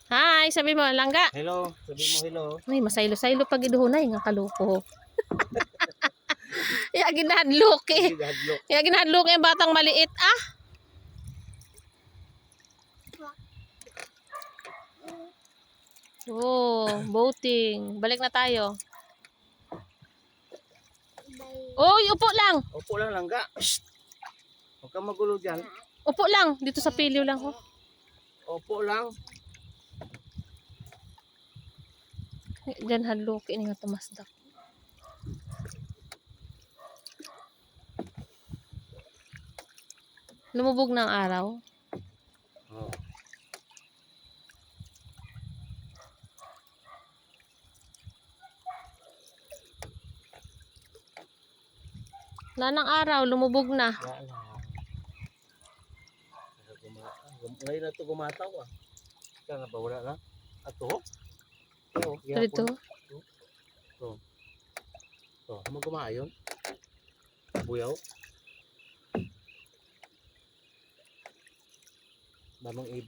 Hi, sabi mo, langga. Hello, sabi mo hello. Ay, masaylo-saylo pag iduhunay nga kaluko. Ya ginahadlok eh. Hadlok. Ya ginahadlok yung batang maliit ah. Oh, boating. Balik na tayo. Oy, upo lang. Upo lang langga. Shh. Huwag kang magulo dyan. Upo lang. Dito sa piliw lang ho. Upo lang. Diyan hadlok ini nga tumasdak. Lumubog ng araw. Oh. Wala ng araw, lumubog na. Ngayon na ito gumataw ah. Kaya na ba wala na? Ato? Dito. Ito, gumayon. Buyaw. Damang ibon.